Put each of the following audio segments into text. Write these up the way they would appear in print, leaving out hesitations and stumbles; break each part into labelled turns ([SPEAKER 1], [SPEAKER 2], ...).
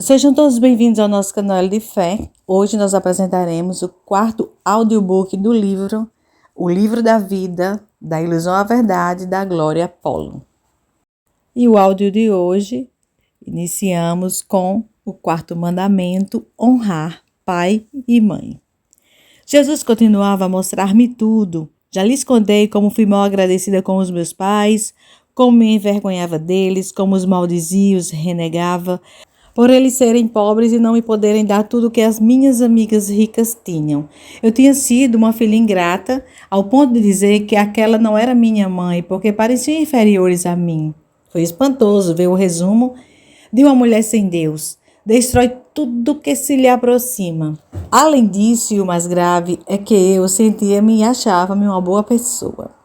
[SPEAKER 1] Sejam todos bem-vindos ao nosso canal de fé. Hoje nós apresentaremos o quarto audiobook do livro O Livro da Vida, da Ilusão à Verdade, da Glória Apolo. E o áudio de hoje, iniciamos com o quarto mandamento, honrar pai e mãe. Jesus continuava a mostrar-me tudo. Já lhes contei como fui mal agradecida com os meus pais, como me envergonhava deles, como os maldizia, os renegava, por eles serem pobres e não me poderem dar tudo o que as minhas amigas ricas tinham. Eu tinha sido uma filha ingrata, ao ponto de dizer que aquela não era minha mãe, porque pareciam inferiores a mim. Foi espantoso ver o resumo de uma mulher sem Deus. Destrói tudo que se lhe aproxima. Além disso, e o mais grave, é que eu sentia-me e achava-me uma boa pessoa.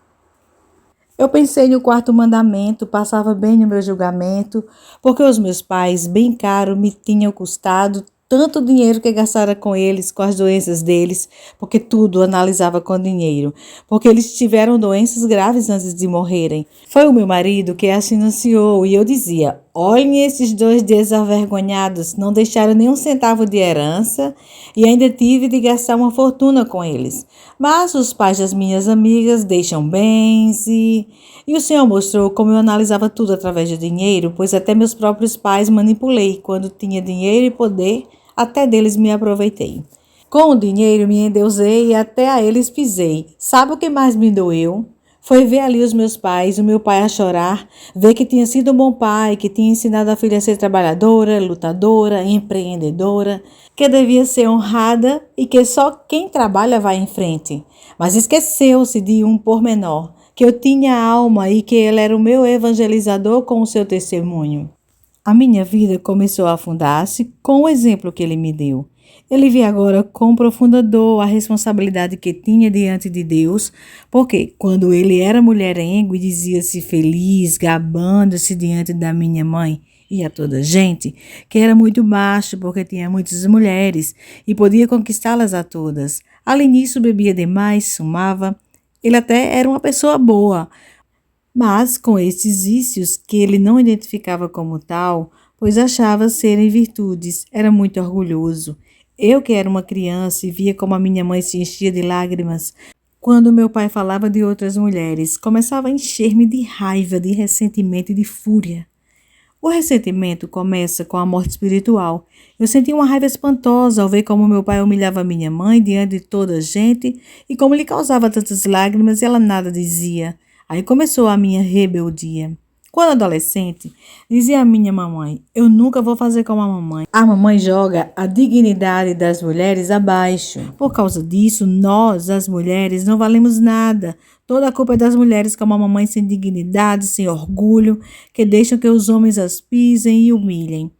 [SPEAKER 1] Eu pensei no quarto mandamento, passava bem no meu julgamento, porque os meus pais, bem caro, me tinham custado tanto dinheiro que gastara com eles, com as doenças deles, porque tudo analisava com dinheiro, porque eles tiveram doenças graves antes de morrerem. Foi o meu marido que as financiou e eu dizia, olhem esses dois desavergonhados, não deixaram nem um centavo de herança e ainda tive de gastar uma fortuna com eles. Mas os pais das minhas amigas deixam bens e o Senhor mostrou como eu analisava tudo através do dinheiro, pois até meus próprios pais manipulei. Quando tinha dinheiro e poder, até deles me aproveitei. Com o dinheiro me endeusei e até a eles pisei. Sabe o que mais me doeu? Foi ver ali os meus pais, o meu pai a chorar, ver que tinha sido um bom pai, que tinha ensinado a filha a ser trabalhadora, lutadora, empreendedora, que devia ser honrada e que só quem trabalha vai em frente. Mas esqueceu-se de um pormenor, que eu tinha alma e que ele era o meu evangelizador com o seu testemunho. A minha vida começou a afundar-se com o exemplo que ele me deu. Ele via agora com profunda dor a responsabilidade que tinha diante de Deus, porque quando ele era mulherengo e dizia-se feliz, gabando-se diante da minha mãe e a toda gente, que era muito macho porque tinha muitas mulheres e podia conquistá-las a todas. Além disso, bebia demais, fumava. Ele até era uma pessoa boa, mas com esses vícios que ele não identificava como tal, pois achava serem virtudes, era muito orgulhoso. Eu, que era uma criança e via como a minha mãe se enchia de lágrimas, quando meu pai falava de outras mulheres, começava a encher-me de raiva, de ressentimento e de fúria. O ressentimento começa com a morte espiritual. Eu senti uma raiva espantosa ao ver como meu pai humilhava minha mãe diante de toda a gente e como lhe causava tantas lágrimas e ela nada dizia. Aí começou a minha rebeldia. Quando adolescente, dizia a minha mamãe, eu nunca vou fazer como a mamãe. A mamãe joga a dignidade das mulheres abaixo. Por causa disso, nós, as mulheres, não valemos nada. Toda a culpa é das mulheres como a mamãe sem dignidade, sem orgulho, que deixam que os homens as pisem e humilhem.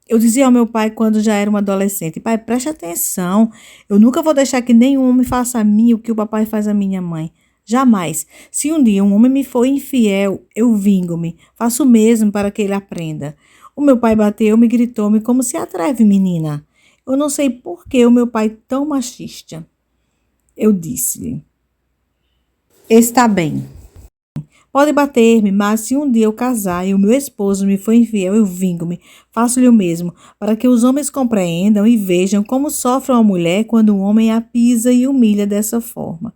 [SPEAKER 1] Eu dizia ao meu pai quando já era uma adolescente, pai, preste atenção, eu nunca vou deixar que nenhum homem faça a mim o que o papai faz à minha mãe. Jamais. Se um dia um homem me for infiel, eu vingo-me. Faço o mesmo para que ele aprenda. O meu pai bateu-me e gritou-me como se atreve, menina. Eu não sei por que o meu pai tão machista. Eu disse-lhe, está bem. Pode bater-me, mas se um dia eu casar e o meu esposo me for infiel, eu vingo-me. Faço-lhe o mesmo, para que os homens compreendam e vejam como sofre uma mulher quando um homem a pisa e humilha dessa forma.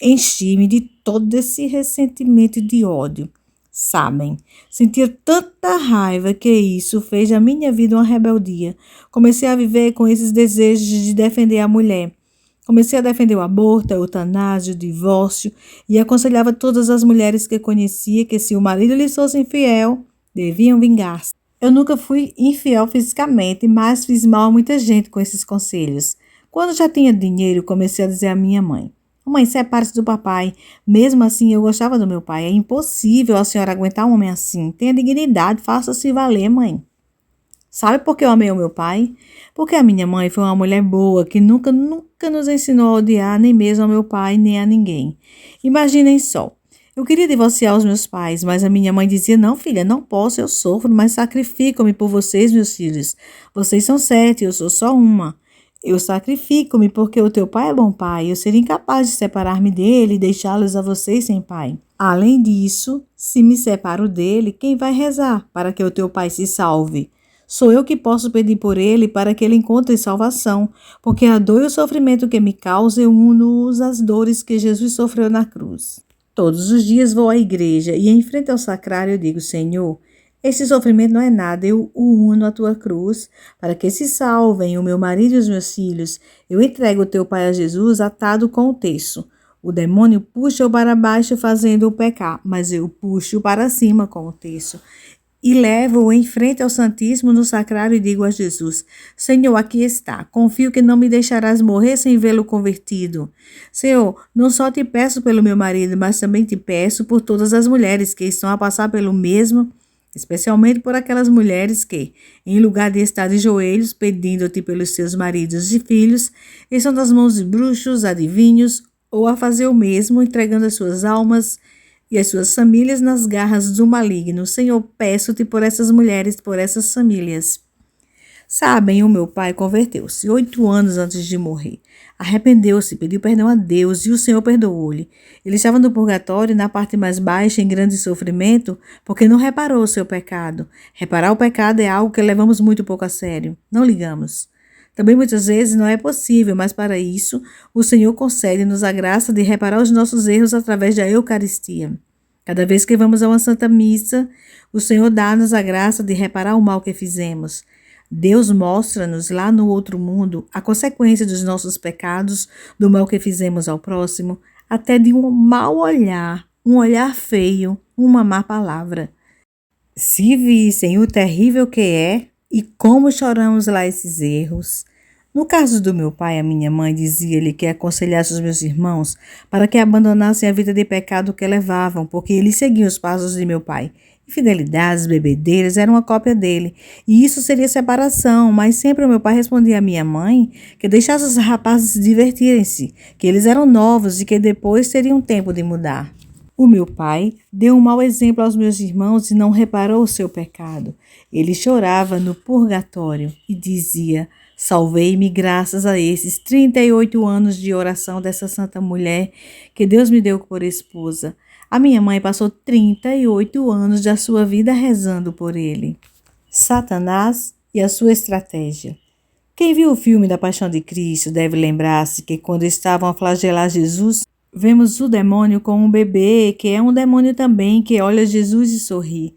[SPEAKER 1] Enchi-me de todo esse ressentimento e de ódio. Sabem, sentia tanta raiva que isso fez da minha vida uma rebeldia. Comecei a viver com esses desejos de defender a mulher. Comecei a defender o aborto, a eutanásia, o divórcio e aconselhava todas as mulheres que conhecia que se o marido lhes fosse infiel, deviam vingar-se. Eu nunca fui infiel fisicamente, mas fiz mal a muita gente com esses conselhos. Quando já tinha dinheiro, comecei a dizer à minha mãe, mãe, separe-se do papai. Mesmo assim, eu gostava do meu pai. É impossível a senhora aguentar um homem assim. Tenha dignidade, faça-se valer, mãe. Sabe por que eu amei o meu pai? Porque a minha mãe foi uma mulher boa, que nunca nos ensinou a odiar, nem mesmo ao meu pai, nem a ninguém. Imaginem só. Eu queria divorciar os meus pais, mas a minha mãe dizia, não, filha, não posso, eu sofro, mas sacrifico-me por vocês, meus filhos. Vocês são 7, eu sou só uma. Eu sacrifico-me porque o teu pai é bom pai. Eu seria incapaz de separar-me dele e deixá-los a vocês sem pai. Além disso, se me separo dele, quem vai rezar para que o teu pai se salve? Sou eu que posso pedir por ele para que ele encontre salvação, porque a dor e o sofrimento que me causa eu uno-os às dores que Jesus sofreu na cruz. Todos os dias vou à igreja e em frente ao sacrário eu digo: Senhor, esse sofrimento não é nada, eu o uno à tua cruz, para que se salvem o meu marido e os meus filhos. Eu entrego o teu pai a Jesus atado com o terço. O demônio puxa-o para baixo fazendo-o pecar, mas eu puxo-o para cima com o terço. E levo-o em frente ao Santíssimo no sacrário e digo a Jesus: Senhor, aqui está. Confio que não me deixarás morrer sem vê-lo convertido. Senhor, não só te peço pelo meu marido, mas também te peço por todas as mulheres que estão a passar pelo mesmo, especialmente por aquelas mulheres que, em lugar de estar de joelhos pedindo-te pelos seus maridos e filhos, estão nas mãos de bruxos, adivinhos, ou a fazer o mesmo, entregando as suas almas e as suas famílias nas garras do maligno. Senhor, peço-te por essas mulheres, por essas famílias. Sabem, o meu pai converteu-se 8 anos antes de morrer. Arrependeu-se, pediu perdão a Deus e o Senhor perdoou-lhe. Ele estava no purgatório, na parte mais baixa, em grande sofrimento, porque não reparou o seu pecado. Reparar o pecado é algo que levamos muito pouco a sério. Não ligamos. Também muitas vezes não é possível, mas para isso o Senhor concede-nos a graça de reparar os nossos erros através da Eucaristia. Cada vez que vamos a uma Santa Missa, o Senhor dá-nos a graça de reparar o mal que fizemos. Deus mostra-nos lá no outro mundo a consequência dos nossos pecados, do mal que fizemos ao próximo, até de um mau olhar, um olhar feio, uma má palavra. Se vissem o terrível que é e como choramos lá esses erros. No caso do meu pai, a minha mãe dizia-lhe que aconselhasse os meus irmãos para que abandonassem a vida de pecado que levavam, porque eles seguiam os passos de meu pai. Infidelidades, bebedeiras, eram uma cópia dele, e isso seria separação, mas sempre o meu pai respondia à minha mãe que deixasse os rapazes se divertirem-se, que eles eram novos e que depois teriam tempo de mudar. O meu pai deu um mau exemplo aos meus irmãos e não reparou o seu pecado. Ele chorava no purgatório e dizia: salvei-me graças a esses 38 anos de oração dessa santa mulher que Deus me deu por esposa. A minha mãe passou 38 anos da sua vida rezando por ele. Satanás e a sua estratégia. Quem viu o filme da Paixão de Cristo deve lembrar-se que quando estavam a flagelar Jesus, vemos o demônio com um bebê, que é um demônio também, que olha Jesus e sorri.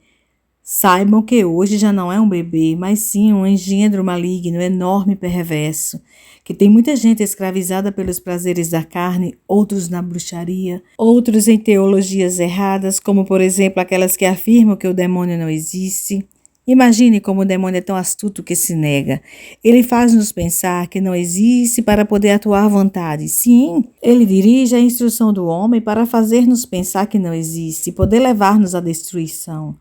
[SPEAKER 1] Saibam que hoje já não é um bebê, mas sim um engendro maligno, enorme e perverso, que tem muita gente escravizada pelos prazeres da carne, outros na bruxaria, outros em teologias erradas, como por exemplo aquelas que afirmam que o demônio não existe. Imagine como o demônio é tão astuto que se nega. Ele faz-nos pensar que não existe para poder atuar à vontade. Sim, ele dirige a instrução do homem para fazer-nos pensar que não existe e poder levar-nos à destruição.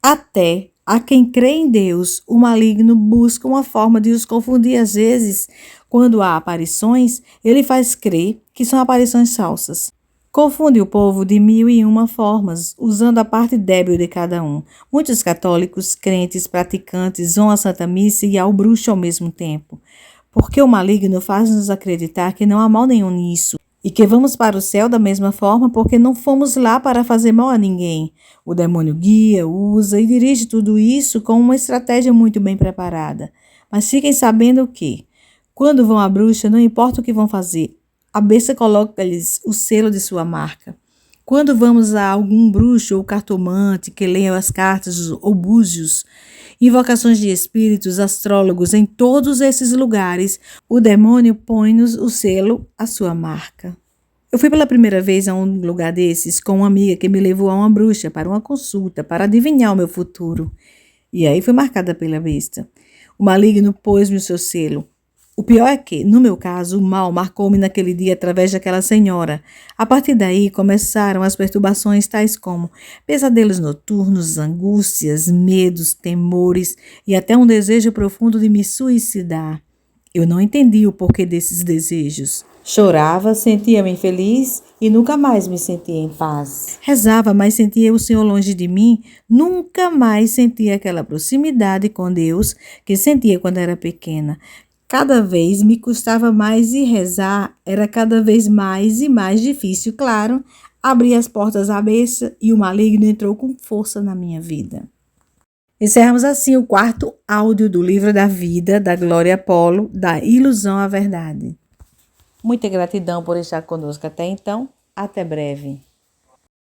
[SPEAKER 1] Até a quem crê em Deus, o maligno busca uma forma de os confundir. Às vezes, quando há aparições, ele faz crer que são aparições falsas. Confunde o povo de 1001 formas, usando a parte débil de cada um. Muitos católicos, crentes, praticantes vão à Santa Missa e ao bruxo ao mesmo tempo, porque o maligno faz-nos acreditar que não há mal nenhum nisso e que vamos para o céu da mesma forma porque não fomos lá para fazer mal a ninguém. O demônio guia, usa e dirige tudo isso com uma estratégia muito bem preparada. Mas fiquem sabendo que, quando vão à bruxa, não importa o que vão fazer, a besta coloca-lhes o selo de sua marca. Quando vamos a algum bruxo ou cartomante que leia as cartas ou búzios, invocações de espíritos, astrólogos, em todos esses lugares, o demônio põe-nos o selo, a sua marca. Eu fui pela primeira vez a um lugar desses com uma amiga que me levou a uma bruxa para uma consulta, para adivinhar o meu futuro. E aí fui marcada pela besta. O maligno pôs-me o seu selo. O pior é que, no meu caso, o mal marcou-me naquele dia através daquela senhora. A partir daí começaram as perturbações tais como pesadelos noturnos, angústias, medos, temores e até um desejo profundo de me suicidar. Eu não entendi o porquê desses desejos. Chorava, sentia-me infeliz e nunca mais me sentia em paz. Rezava, mas sentia o Senhor longe de mim. Nunca mais sentia aquela proximidade com Deus que sentia quando era pequena. Cada vez me custava mais e rezar era cada vez mais e mais difícil. Claro, abri as portas à besta e o maligno entrou com força na minha vida. Encerramos assim o quarto áudio do Livro da Vida, da Glória Apolo, da Ilusão à Verdade. Muita gratidão por estar conosco até então. Até breve.